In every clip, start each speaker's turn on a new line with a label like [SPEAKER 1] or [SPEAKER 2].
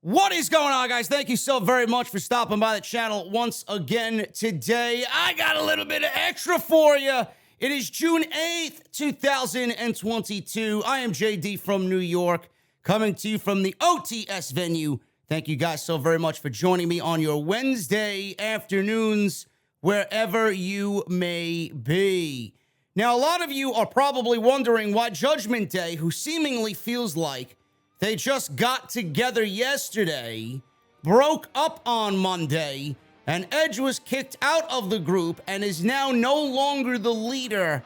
[SPEAKER 1] What is going on, guys? Thank you so very much for stopping by the channel once again today. I got a little bit of extra for you. It is June 8th, 2022. I am JD from New York, coming to you from the OTS venue. Thank you guys so very much for joining me on your Wednesday afternoons, wherever you may be. Now, a lot of you are probably wondering why Judgment Day, who seemingly feels like they just got together yesterday, broke up on Monday, and Edge was kicked out of the group and is now no longer the leader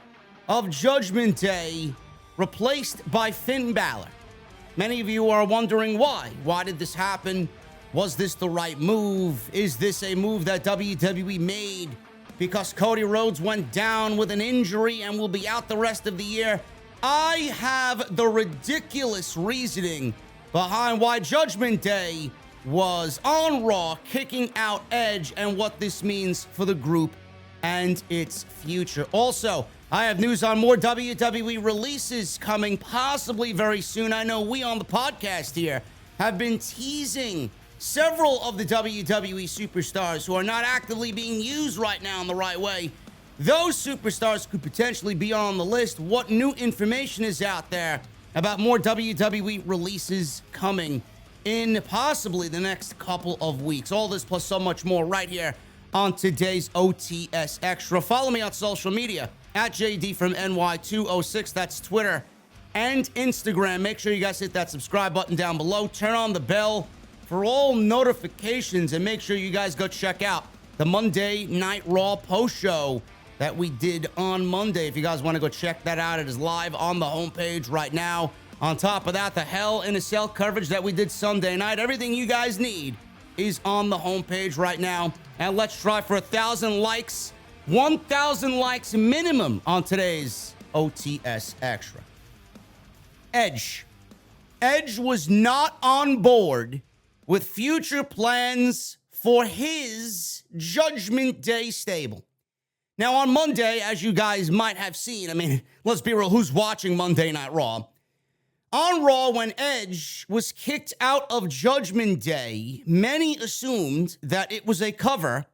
[SPEAKER 1] of Judgment Day, replaced by Finn Balor. Many of you are wondering why. Why did this happen? Was this the right move? Is this a move that WWE made because Cody Rhodes went down with an injury and will be out the rest of the year? I have the ridiculous reasoning behind why Judgment Day was on Raw kicking out Edge and what this means for the group and its future. Also, I have news on more WWE releases coming possibly very soon. I know we on the podcast here have been teasing several of the WWE superstars who are not actively being used right now in the right way. Those superstars could potentially be on the list. What new information is out there about more WWE releases coming in possibly the next couple of weeks? All this plus so much more right here on today's OTS Extra. Follow me on social media at JD from NY206. That's Twitter and Instagram. Make sure you guys hit that subscribe button down below. Turn on the bell for all notifications, and make sure you guys go check out the Monday Night Raw post show that we did on Monday. If you guys want to go check that out, it is live on the homepage right now. On top of that, the Hell in a Cell coverage that we did Sunday night. Everything you guys need is on the homepage right now. And let's try for 1,000 likes. 1,000 likes minimum on today's OTS Extra. Edge. Edge was not on board with future plans for his Judgment Day stable. Now, on Monday, as you guys might have seen, I mean, let's be real, who's watching Monday Night Raw? On Raw, when Edge was kicked out of Judgment Day, many assumed that it was a cover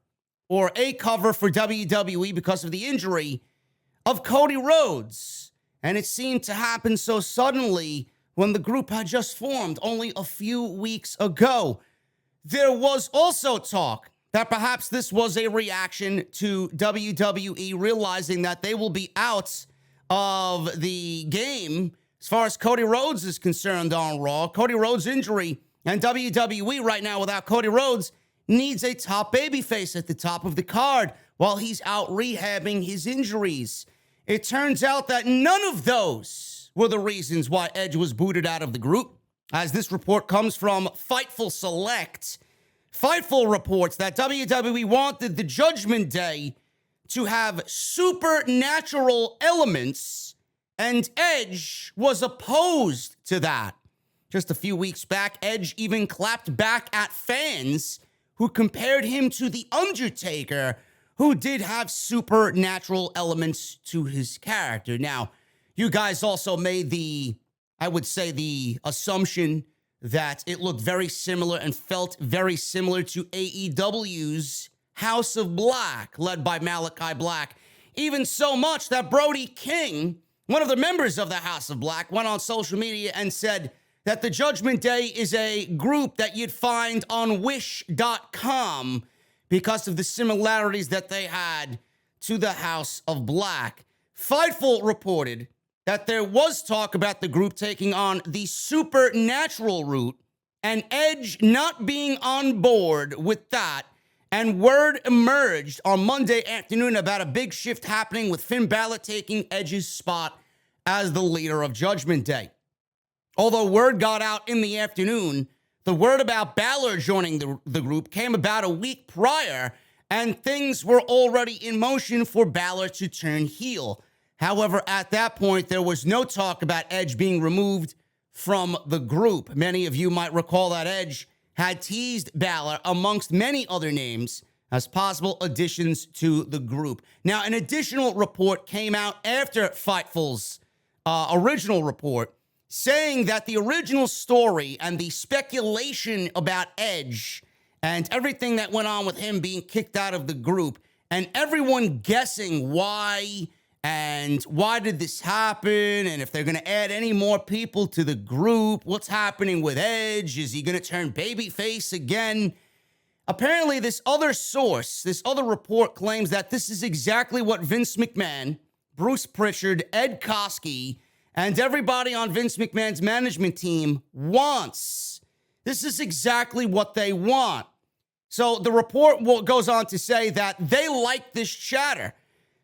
[SPEAKER 1] for WWE because of the injury of Cody Rhodes. And it seemed to happen so suddenly when the group had just formed only a few weeks ago. There was also talk that perhaps this was a reaction to WWE realizing that they will be out of the game as far as Cody Rhodes is concerned on Raw. Cody Rhodes' injury, and WWE right now without Cody Rhodes needs a top babyface at the top of the card while he's out rehabbing his injuries. It turns out that none of those were the reasons why Edge was booted out of the group, as this report comes from Fightful Select. Fightful reports that WWE wanted the Judgment Day to have supernatural elements, and Edge was opposed to that. Just a few weeks back, Edge even clapped back at fans who compared him to The Undertaker, who did have supernatural elements to his character. Now, you guys also made the assumption that it looked very similar and felt very similar to AEW's House of Black, led by Malachi Black. Even so much that Brody King, one of the members of the House of Black, went on social media and said that the Judgment Day is a group that you'd find on Wish.com because of the similarities that they had to the House of Black. Fightful reported that there was talk about the group taking on the supernatural route and Edge not being on board with that. And word emerged on Monday afternoon about a big shift happening with Finn Balor taking Edge's spot as the leader of Judgment Day. Although word got out in the afternoon, the word about Balor joining the group came about a week prior, and things were already in motion for Balor to turn heel. However, at that point, there was no talk about Edge being removed from the group. Many of you might recall that Edge had teased Balor, amongst many other names, as possible additions to the group. Now, an additional report came out after Fightful's original report, saying that the original story and the speculation about Edge and everything that went on with him being kicked out of the group and everyone guessing why and why did this happen and if they're going to add any more people to the group, what's happening with Edge? Is he going to turn babyface again? Apparently, this other source, this other report claims that this is exactly what Vince McMahon, Bruce Pritchard, Ed Koskey, and everybody on Vince McMahon's management team wants. This is exactly what they want. So the report goes on to say that they like this chatter.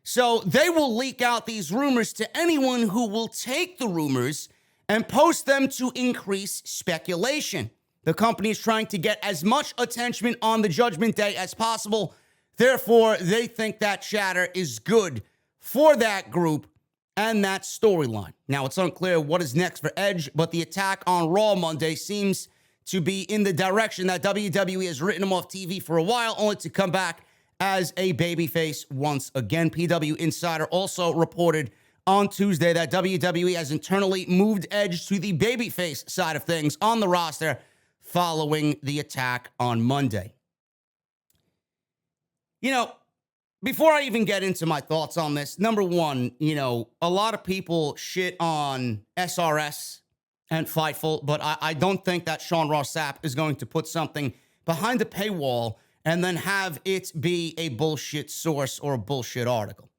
[SPEAKER 1] So they will leak out these rumors to anyone who will take the rumors and post them to increase speculation. The company is trying to get as much attention on the Judgment Day as possible. Therefore, they think that chatter is good for that group and that storyline. Now, it's unclear what is next for Edge, but the attack on Raw Monday seems to be in the direction that WWE has written him off TV for a while, only to come back as a babyface once again. PW Insider also reported on Tuesday that WWE has internally moved Edge to the babyface side of things on the roster following the attack on Monday. You know, before I even get into my thoughts on this, number one, a lot of people shit on SRS and Fightful, but I don't think that Sean Ross Sapp is going to put something behind a paywall and then have it be a bullshit source or a bullshit article.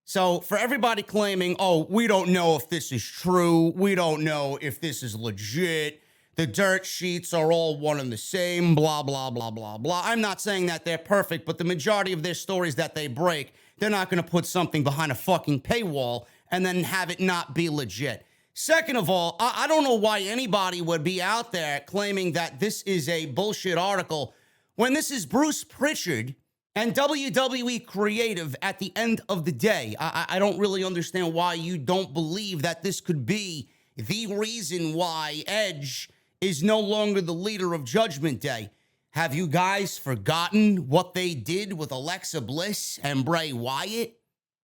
[SPEAKER 1] So for everybody claiming, oh, we don't know if this is true, we don't know if this is legit, the dirt sheets are all one and the same, blah, blah, blah, blah, blah. I'm not saying that they're perfect, but the majority of their stories that they break, they're not going to put something behind a fucking paywall and then have it not be legit. Second of all, I don't know why anybody would be out there claiming that this is a bullshit article when this is Bruce Pritchard and WWE Creative at the end of the day. I don't really understand why you don't believe that this could be the reason why Edge is no longer the leader of Judgment Day. Have you guys forgotten what they did with Alexa Bliss and Bray Wyatt?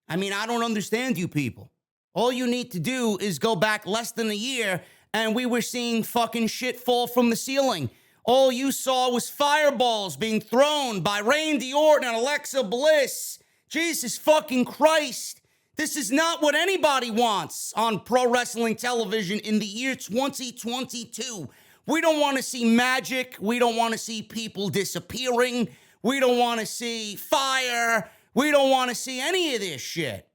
[SPEAKER 1] I mean, I don't understand you people. All you need to do is go back less than a year and we were seeing fucking shit fall from the ceiling. All you saw was fireballs being thrown by Randy Orton and Alexa Bliss. Jesus fucking Christ. This is not what anybody wants on pro wrestling television in the year 2022. We don't want to see magic. We don't want to see people disappearing. We don't want to see fire. We don't want to see any of this shit.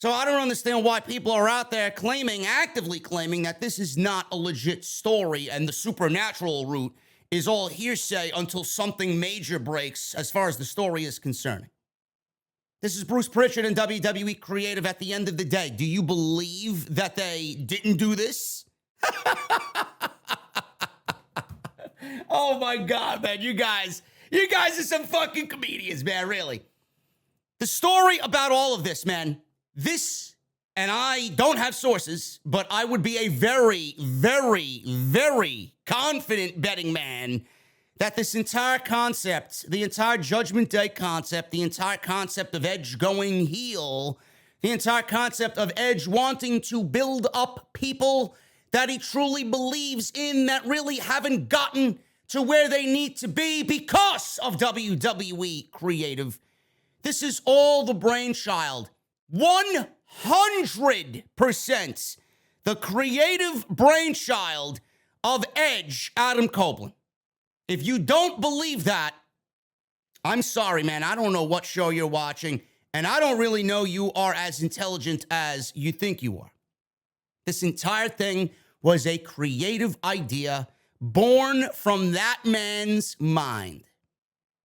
[SPEAKER 1] So I don't understand why people are out there actively claiming that this is not a legit story and the supernatural route is all hearsay until something major breaks as far as the story is concerned. This is Bruce Pritchard and WWE Creative at the end of the day. Do you believe that they didn't do this? Oh my God, man. You guys are some fucking comedians, man, really. The story about all of this, man, this, and I don't have sources, but I would be a very, very, very confident betting man that this entire concept, the entire Judgment Day concept, the entire concept of Edge going heel, the entire concept of Edge wanting to build up people that he truly believes in that really haven't gotten to where they need to be because of WWE Creative. This is all the brainchild. 100% the creative brainchild of Edge, Adam Copeland. If you don't believe that, I'm sorry, man. I don't know what show you're watching, and I don't really know you are as intelligent as you think you are. This entire thing was a creative idea born from that man's mind.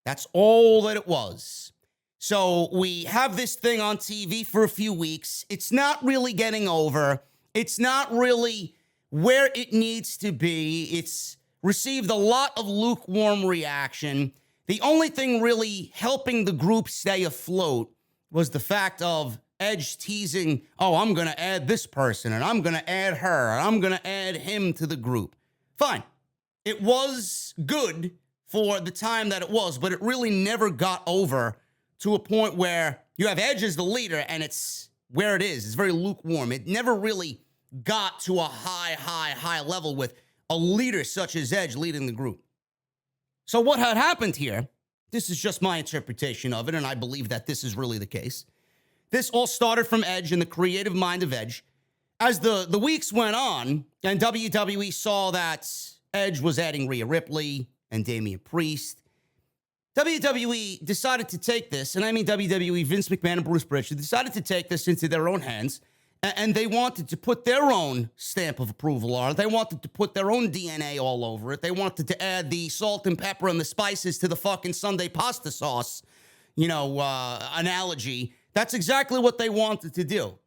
[SPEAKER 1] That's all that it was. So we have this thing on TV for a few weeks. It's not really getting over. It's not really where it needs to be. It's received a lot of lukewarm reaction. The only thing really helping the group stay afloat was the fact of Edge teasing, oh, I'm going to add this person, and I'm going to add her, and I'm going to add him to the group. Fine. It was good for the time that it was, but it really never got over to a point where you have Edge as the leader, and it's where it is. It's very lukewarm. It never really got to a high level with a leader such as Edge leading the group. So what had happened here, this is just my interpretation of it, and I believe that this is really the case. This all started from Edge and the creative mind of Edge. As the weeks went on, and WWE saw that Edge was adding Rhea Ripley and Damian Priest, WWE decided to take this, and I mean WWE, Vince McMahon and Bruce Prichard, decided to take this into their own hands, and they wanted to put their own stamp of approval on it. They wanted to put their own DNA all over it. They wanted to add the salt and pepper and the spices to the fucking Sunday pasta sauce, analogy. That's exactly what they wanted to do.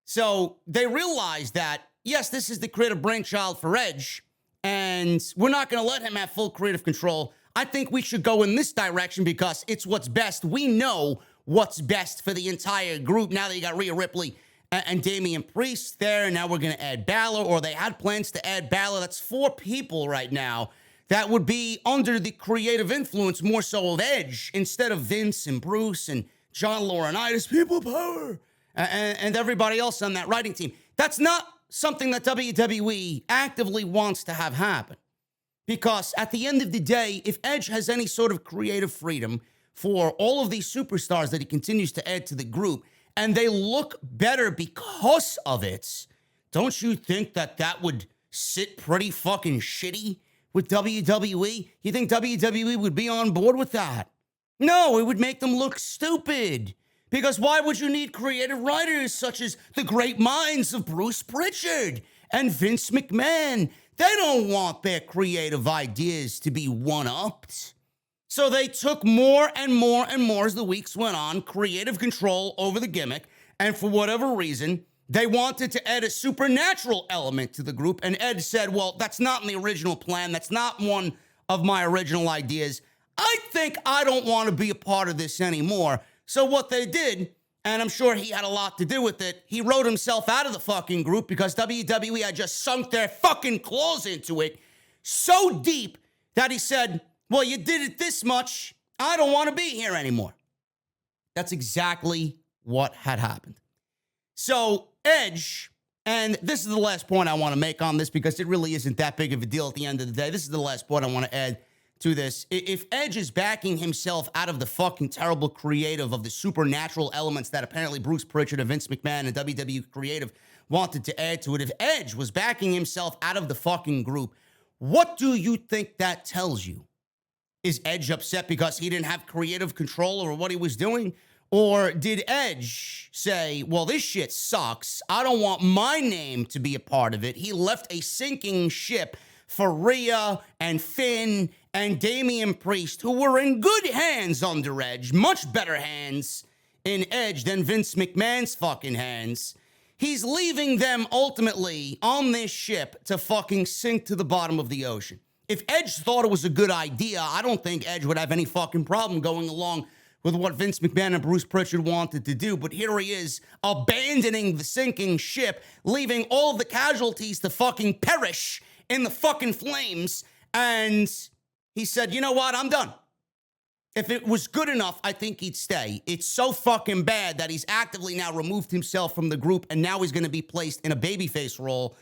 [SPEAKER 1] So they realized that, yes, this is the creative brainchild for Edge, and we're not going to let him have full creative control. I think we should go in this direction because it's what's best. We know what's best for the entire group now that you got Rhea Ripley and Damian Priest there, and now we're going to add Balor, or they had plans to add Balor. That's 4 people right now that would be under the creative influence more so of Edge instead of Vince and Bruce and John Laurinaitis, people power, and everybody else on that writing team. That's not something that WWE actively wants to have happen. Because at the end of the day, if Edge has any sort of creative freedom for all of these superstars that he continues to add to the group, and they look better because of it, don't you think that that would sit pretty fucking shitty with WWE? You think WWE would be on board with that? No, it would make them look stupid. Because why would you need creative writers such as the great minds of Bruce Prichard and Vince McMahon? They don't want their creative ideas to be one-upped. So they took more and more and more as the weeks went on, creative control over the gimmick, and for whatever reason, they wanted to add a supernatural element to the group, and Ed said, well, that's not in the original plan, that's not one of my original ideas. I think I don't want to be a part of this anymore. So what they did, and I'm sure he had a lot to do with it, he wrote himself out of the fucking group because WWE had just sunk their fucking claws into it so deep that he said, well, you did it this much, I don't want to be here anymore. That's exactly what had happened. So Edge, and this is the last point I want to make on this because it really isn't that big of a deal at the end of the day. This is the last point I want to add to this. If Edge is backing himself out of the fucking terrible creative of the supernatural elements that apparently Bruce Prichard and Vince McMahon and WWE Creative wanted to add to it, if Edge was backing himself out of the fucking group, what do you think that tells you? Is Edge upset because he didn't have creative control over what he was doing? Or did Edge say, well, this shit sucks. I don't want my name to be a part of it. He left a sinking ship for Rhea and Finn and Damian Priest, who were in good hands under Edge, much better hands in Edge than Vince McMahon's fucking hands. He's leaving them ultimately on this ship to fucking sink to the bottom of the ocean. If Edge thought it was a good idea, I don't think Edge would have any fucking problem going along with what Vince McMahon and Bruce Prichard wanted to do. But here he is abandoning the sinking ship, leaving all of the casualties to fucking perish in the fucking flames. And he said, you know what? I'm done. If it was good enough, I think he'd stay. It's so fucking bad that he's actively now removed himself from the group, and now he's going to be placed in a babyface role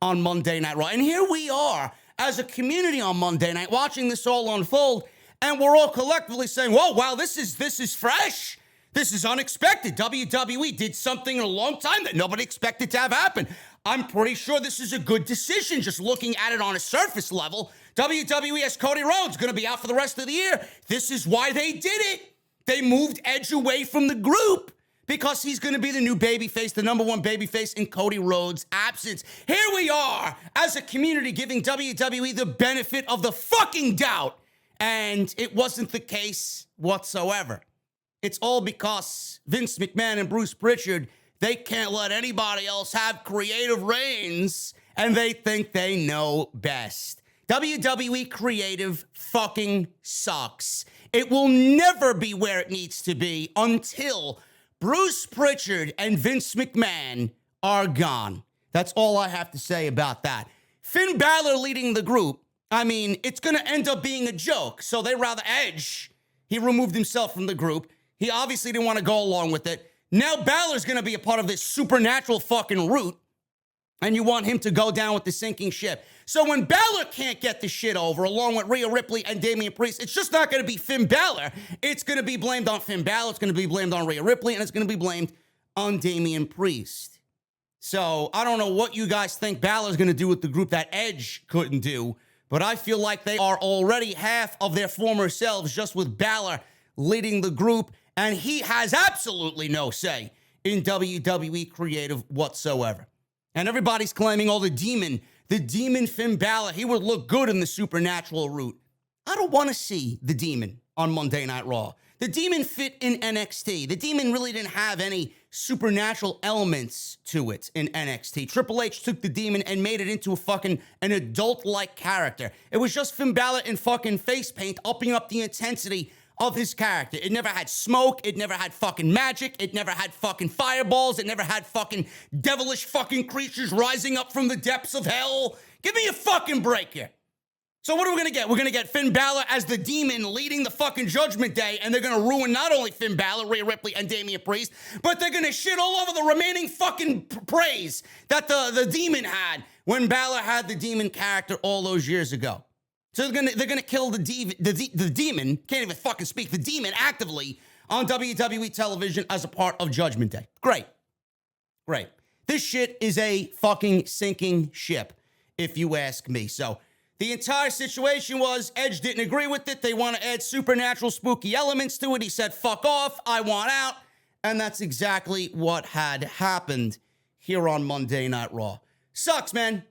[SPEAKER 1] on Monday Night Raw. And here we are as a community on Monday night watching this all unfold, and we're all collectively saying, whoa, wow, this is fresh. This is unexpected. WWE did something in a long time that nobody expected to have happen. I'm pretty sure this is a good decision, just looking at it on a surface level. WWE has Cody Rhodes going to be out for the rest of the year. This is why they did it. They moved Edge away from the group because he's going to be the new babyface, the number one babyface in Cody Rhodes' absence. Here we are as a community giving WWE the benefit of the fucking doubt. And it wasn't the case whatsoever. It's all because Vince McMahon and Bruce Prichard, they can't let anybody else have creative reins, and they think they know best. WWE Creative fucking sucks. It will never be where it needs to be until Bruce Prichard and Vince McMahon are gone. That's all I have to say about that. Finn Balor leading the group, I mean, it's going to end up being a joke, so they rather Edge. He removed himself from the group. He obviously didn't want to go along with it. Now Balor's going to be a part of this supernatural fucking route. And you want him to go down with the sinking ship. So when Balor can't get the shit over, along with Rhea Ripley and Damian Priest, it's just not going to be Finn Balor. It's going to be blamed on Finn Balor. It's going to be blamed on Rhea Ripley. And it's going to be blamed on Damian Priest. So I don't know what you guys think Balor's going to do with the group that Edge couldn't do. But I feel like they are already half of their former selves just with Balor leading the group. And he has absolutely no say in WWE Creative whatsoever. And everybody's claiming, oh, the demon Finn Balor, he would look good in the supernatural route. I don't want to see the demon on Monday Night Raw. The demon fit in NXT. The demon really didn't have any supernatural elements to it in NXT. Triple H took the demon and made it into an adult-like character. It was just Finn Balor in fucking face paint, upping up the intensity of his character. It never had smoke. It never had fucking magic. It never had fucking fireballs. It never had fucking devilish fucking creatures rising up from the depths of hell. Give me a fucking break here. So what are we going to get? We're going to get Finn Balor as the demon leading the fucking Judgment Day, and they're going to ruin not only Finn Balor, Rhea Ripley, and Damian Priest, but they're going to shit all over the remaining fucking praise that the demon had when Balor had the demon character all those years ago. So they're gonna kill the demon, can't even fucking speak, the demon actively on WWE television as a part of Judgment Day. Great. This shit is a fucking sinking ship, if you ask me. So the entire situation was Edge didn't agree with it. They want to add supernatural spooky elements to it. He said, fuck off, I want out. And that's exactly what had happened here on Monday Night Raw. Sucks, man.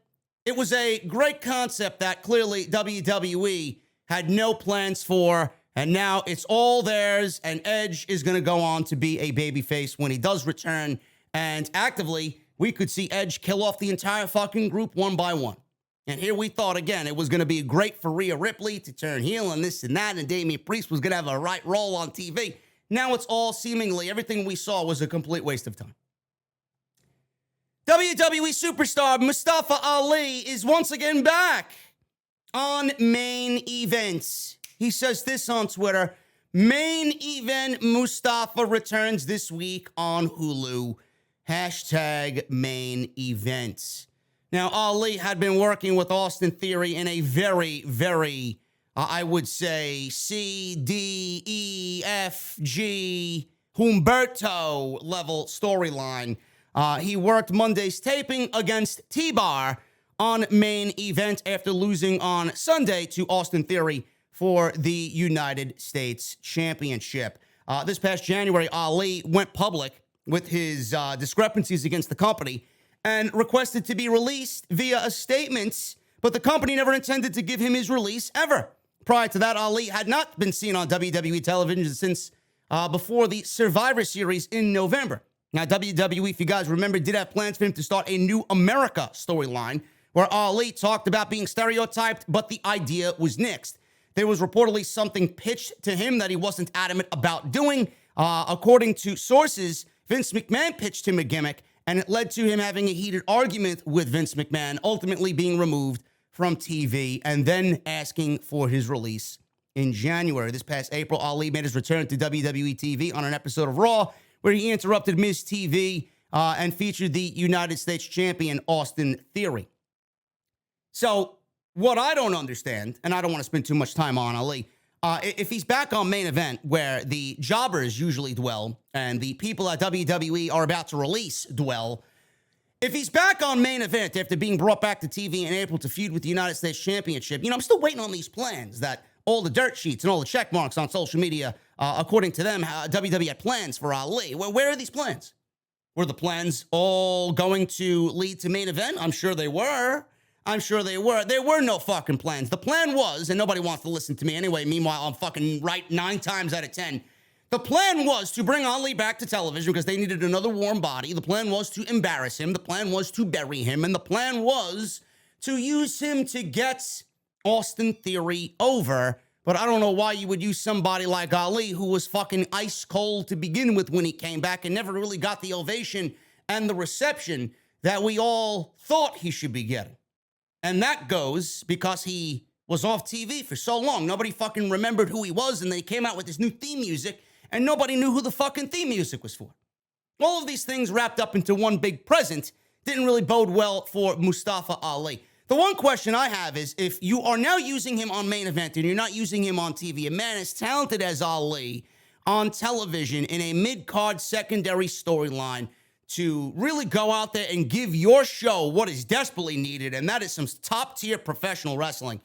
[SPEAKER 1] It was a great concept that clearly WWE had no plans for, and now it's all theirs, and Edge is going to go on to be a babyface when he does return, and actively, we could see Edge kill off the entire fucking group one by one. And here we thought, again, it was going to be great for Rhea Ripley to turn heel and this and that, and Damian Priest was going to have a right role on TV. Now it's all seemingly, everything we saw was a complete waste of time. WWE superstar Mustafa Ali is once again back on Main Events. He says this on Twitter: Main Event Mustafa returns this week on Hulu. Hashtag Main Events. Now, Ali had been working with Austin Theory in a very, very, I would say, C, D, E, F, G, Humberto level storyline. He worked Monday's taping against TBar on Main Event after losing on Sunday to Austin Theory for the United States Championship. This past January, Ali went public with his discrepancies against the company and requested to be released via a statement, but the company never intended to give him his release ever. Prior to that, Ali had not been seen on WWE television since before the Survivor Series in November. Now, WWE, if you guys remember, did have plans for him to start a New America storyline where Ali talked about being stereotyped, but the idea was nixed. There was reportedly something pitched to him that he wasn't adamant about doing. According to sources, Vince McMahon pitched him a gimmick, and it led to him having a heated argument with Vince McMahon, ultimately being removed from TV and then asking for his release in January. This past April, Ali made his return to WWE TV on an episode of Raw, where he interrupted Miz TV and featured the United States champion, Austin Theory. So what I don't understand, and I don't want to spend too much time on Ali, if he's back on Main Event, where the jobbers usually dwell and the people at WWE are about to release dwell, if he's back on Main Event after being brought back to TV in April to feud with the United States Championship, I'm still waiting on these plans that all the dirt sheets and all the check marks on social media, according to them, WWE had plans for Ali. Where are these plans? Were the plans all going to lead to Main Event? I'm sure they were. There were no fucking plans. The plan was, and nobody wants to listen to me anyway, meanwhile, I'm fucking right 9 times out of 10. The plan was to bring Ali back to television because they needed another warm body. The plan was to embarrass him. The plan was to bury him. And the plan was to use him to get Austin Theory over. But I don't know why you would use somebody like Ali, who was fucking ice cold to begin with when he came back and never really got the ovation and the reception that we all thought he should be getting. And that goes because he was off TV for so long. Nobody fucking remembered who he was, and they came out with this new theme music, and nobody knew who the fucking theme music was for. All of these things wrapped up into one big present Didn't really bode well for Mustafa Ali. The one question I have is, if you are now using him on main event and you're not using him on TV, a man as talented as Ali on television in a mid-card secondary storyline to really go out there and give your show what is desperately needed, and that is some top-tier professional wrestling.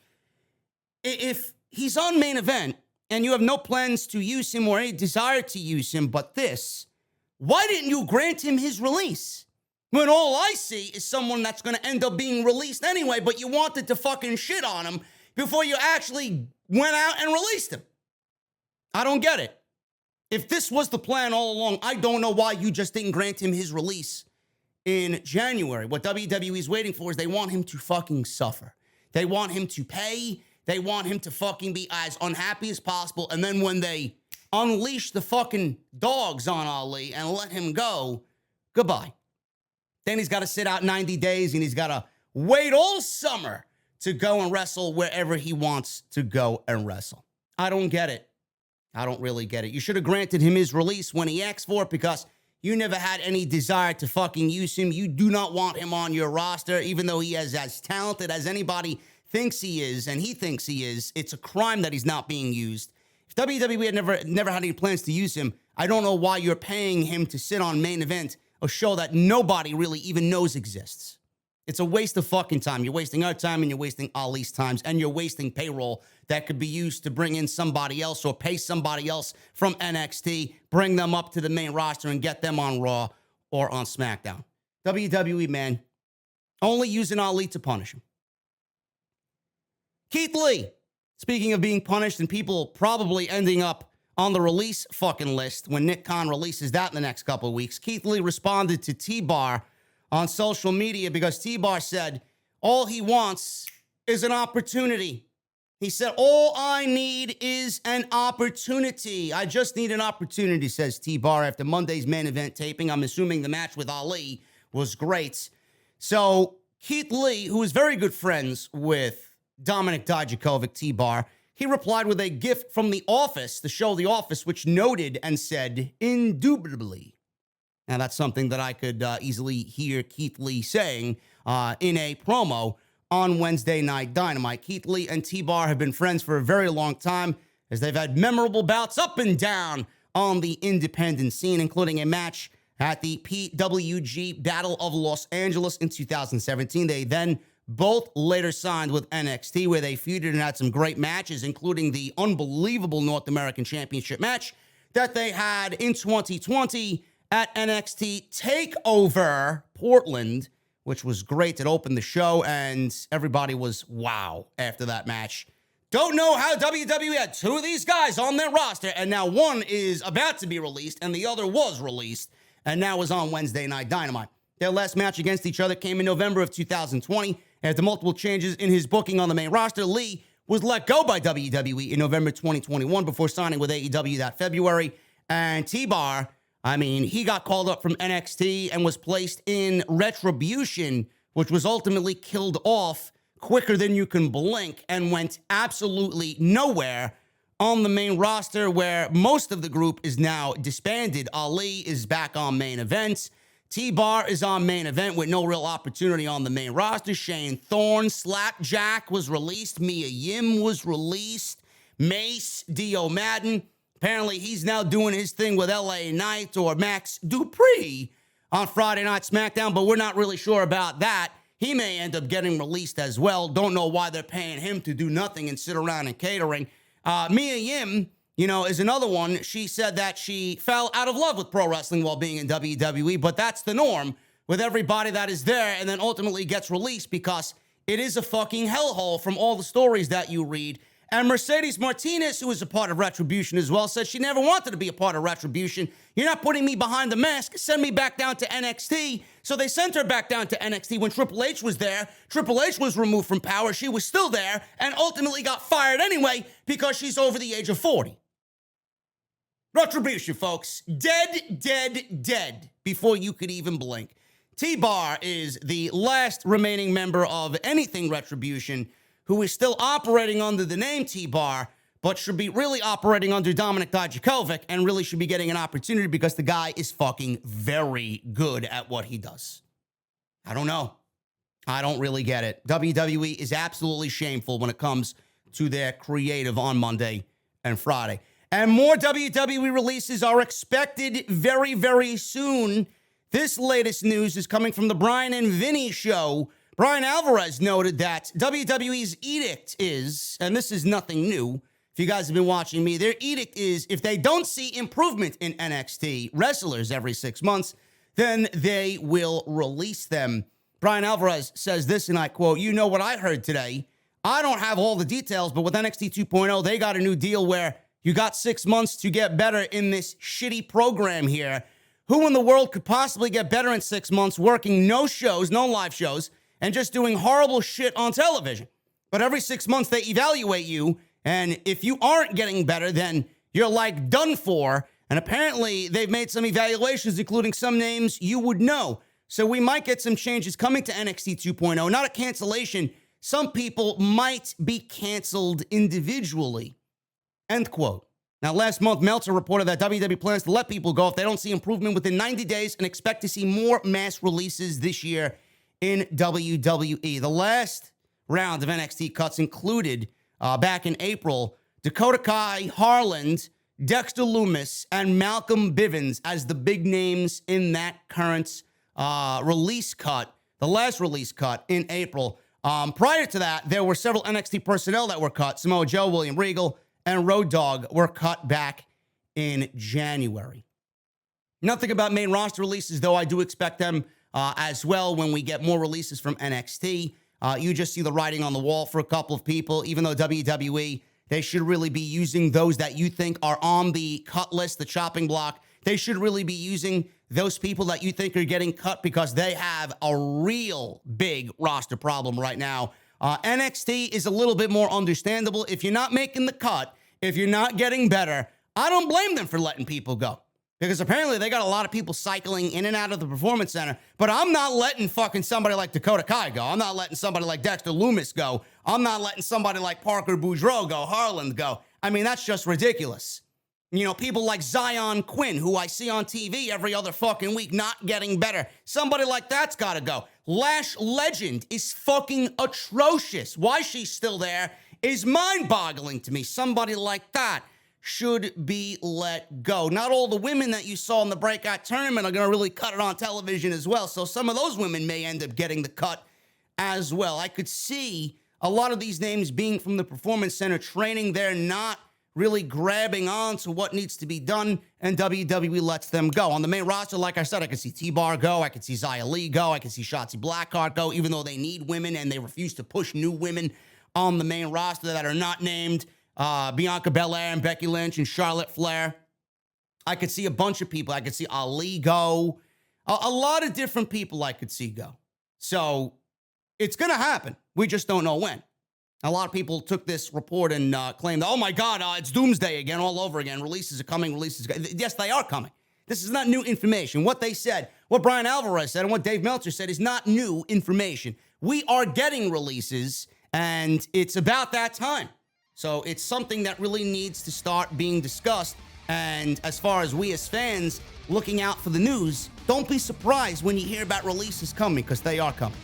[SPEAKER 1] If he's on main event and you have no plans to use him or any desire to use him but this, why didn't you grant him his release? When all I see is someone that's going to end up being released anyway, but you wanted to fucking shit on him before you actually went out and released him. I don't get it. If this was the plan all along, I don't know why you just didn't grant him his release in January. What WWE is waiting for is they want him to fucking suffer. They want him to pay. They want him to fucking be as unhappy as possible. And then when they unleash the fucking dogs on Ali and let him go, goodbye. Then he's got to sit out 90 days and he's got to wait all summer to go and wrestle wherever he wants to go and wrestle. I don't get it. I don't really get it. You should have granted him his release when he asked for it, because you never had any desire to fucking use him. You do not want him on your roster, even though he is as talented as anybody thinks he is, and he thinks he is. It's a crime that he's not being used. If WWE had never had any plans to use him, I don't know why you're paying him to sit on main event, a show that nobody really even knows exists. It's a waste of fucking time. You're wasting our time, and you're wasting Ali's time, and you're wasting payroll that could be used to bring in somebody else or pay somebody else from NXT, bring them up to the main roster and get them on Raw or on SmackDown. WWE, man, only using Ali to punish him. Keith Lee, speaking of being punished and people probably ending up on the release fucking list when Nick Khan releases that in the next couple of weeks, Keith Lee responded to TBar on social media because TBar said all he wants is an opportunity. He said, all I need is an opportunity. I just need an opportunity, says TBar after Monday's main event taping. I'm assuming the match with Ali was great. So Keith Lee, who is very good friends with Dominic Dijakovic, TBar, he replied with a gift from The Office, the show The Office, which noted and said, indubitably. Now, that's something that I could easily hear Keith Lee saying in a promo on Wednesday Night Dynamite. Keith Lee and TBar have been friends for a very long time, as they've had memorable bouts up and down on the independent scene, including a match at the PWG Battle of Los Angeles in 2017. They then both later signed with NXT, where they feuded and had some great matches, including the unbelievable North American Championship match that they had in 2020 at NXT TakeOver Portland, which was great. It opened the show, and everybody was wow after that match. Don't know how WWE had two of these guys on their roster, and now one is about to be released, and the other was released, and now is on Wednesday Night Dynamite. Their last match against each other came in November of 2020. After multiple changes in his booking on the main roster, Lee was let go by WWE in November 2021 before signing with AEW that February. And TBar, I mean, he got called up from NXT and was placed in Retribution, which was ultimately killed off quicker than you can blink and went absolutely nowhere on the main roster, where most of the group is now disbanded. Ali is back on main events. TBar is on main event with no real opportunity on the main roster. Shane Thorne, Slapjack was released. Mia Yim was released. Mace, Dio Madden. Apparently, he's now doing his thing with LA Knight or Max Dupree on Friday Night SmackDown, but we're not really sure about that. He may end up getting released as well. Don't know why they're paying him to do nothing and sit around and catering. Mia Yim, is another one. She said that she fell out of love with pro wrestling while being in WWE, but that's the norm with everybody that is there and then ultimately gets released, because it is a fucking hellhole from all the stories that you read. And Mercedes Martinez, who is a part of Retribution as well, said she never wanted to be a part of Retribution. You're not putting me behind the mask. Send me back down to NXT. So they sent her back down to NXT when Triple H was there. Triple H was removed from power. She was still there and ultimately got fired anyway because she's over the age of 40. Retribution, folks. Dead, dead, dead before you could even blink. TBar is the last remaining member of anything Retribution who is still operating under the name TBar, but should be really operating under Dominic Dijakovic and really should be getting an opportunity because the guy is fucking very good at what he does. I don't know. I don't really get it. WWE is absolutely shameful when it comes to their creative on Monday and Friday. And more WWE releases are expected very, very soon. This latest news is coming from the Brian and Vinny show. Brian Alvarez noted that WWE's edict is, and this is nothing new, if you guys have been watching me, their edict is if they don't see improvement in NXT wrestlers every 6 months, then they will release them. Brian Alvarez says this, and I quote, "You know what I heard today? I don't have all the details, but with NXT 2.0, they got a new deal where you got 6 months to get better in this shitty program here. Who in the world could possibly get better in 6 months working no shows, no live shows, and just doing horrible shit on television? But every 6 months, they evaluate you, and if you aren't getting better, then you're like done for. And apparently, they've made some evaluations, including some names you would know. So we might get some changes coming to NXT 2.0. Not a cancellation. Some people might be canceled individually." End quote. Now, last month, Meltzer reported that WWE plans to let people go if they don't see improvement within 90 days and expect to see more mass releases this year in WWE. The last round of NXT cuts included, back in April, Dakota Kai, Harland, Dexter Lumis, and Malcolm Bivens as the big names in that current release cut, the last release cut in April. Prior to that, there were several NXT personnel that were cut. Samoa Joe, William Regal, and Road Dogg were cut back in January. Nothing about main roster releases, though I do expect them as well when we get more releases from NXT. You just see the writing on the wall for a couple of people, even though WWE, they should really be using those that you think are on the cut list, the chopping block. They should really be using those people that you think are getting cut because they have a real big roster problem right now. NXT is a little bit more understandable. If you're not making the cut, if you're not getting better, I don't blame them for letting people go. Because apparently they got a lot of people cycling in and out of the Performance Center. But I'm not letting fucking somebody like Dakota Kai go. I'm not letting somebody like Dexter Lumis go. I'm not letting somebody like Parker Boudreaux go, Harland go. I mean, that's just ridiculous. You know, people like Zion Quinn, who I see on TV every other fucking week, not getting better. Somebody like that's got to go. Lash Legend is fucking atrocious. Why she's still there is mind-boggling to me. Somebody like that should be let go. Not all the women that you saw in the breakout tournament are going to really cut it on television as well. So some of those women may end up getting the cut as well. I could see a lot of these names being from the Performance Center training. They're not really grabbing on to what needs to be done, and WWE lets them go. On the main roster, like I said, I could see TBar go, I could see Xia Li go, I could see Shotzi Blackheart go, even though they need women and they refuse to push new women on the main roster that are not named Bianca Belair and Becky Lynch and Charlotte Flair. I could see a bunch of people. I could see Ali go. A lot of different people I could see go. So it's going to happen. We just don't know when. A lot of people took this report and claimed, oh my God, it's doomsday again, all over again. Releases are coming, releases. Yes, they are coming. This is not new information. What they said, what Brian Alvarez said, and what Dave Meltzer said is not new information. We are getting releases, and it's about that time. So it's something that really needs to start being discussed. And as far as we as fans looking out for the news, don't be surprised when you hear about releases coming, because they are coming.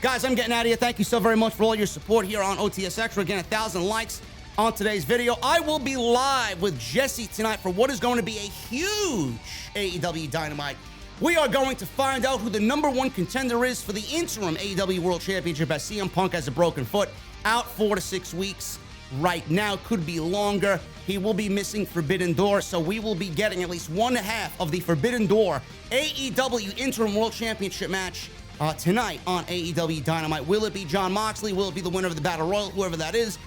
[SPEAKER 1] Guys, I'm getting out of here. Thank you so very much for all your support here on OTS Extra. Again, 1,000 likes on today's video. I will be live with Jesse tonight for what is going to be a huge AEW Dynamite. We are going to find out who the #1 contender is for the interim AEW World Championship, as CM Punk has a broken foot, out 4 to 6 weeks right now. Could be longer. He will be missing Forbidden Door, so we will be getting at least one half of the Forbidden Door AEW Interim World Championship match tonight on AEW Dynamite. Will it be Jon Moxley? Will it be the winner of the Battle Royal, whoever that is?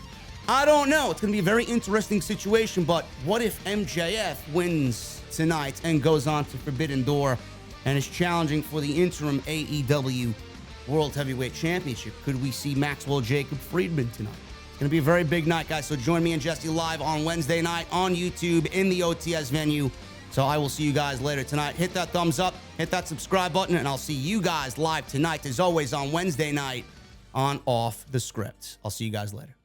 [SPEAKER 1] I don't know. It's going to be a very interesting situation, but what if MJF wins tonight and goes on to Forbidden Door and is challenging for the interim AEW World Heavyweight Championship? Could we see Maxwell Jacob Friedman tonight? It's going to be a very big night, guys, so join me and Jesse live on Wednesday night on YouTube in the OTS venue. So I will see you guys later tonight. Hit that thumbs up, hit that subscribe button, and I'll see you guys live tonight, as always, on Wednesday night on Off the Script. I'll see you guys later.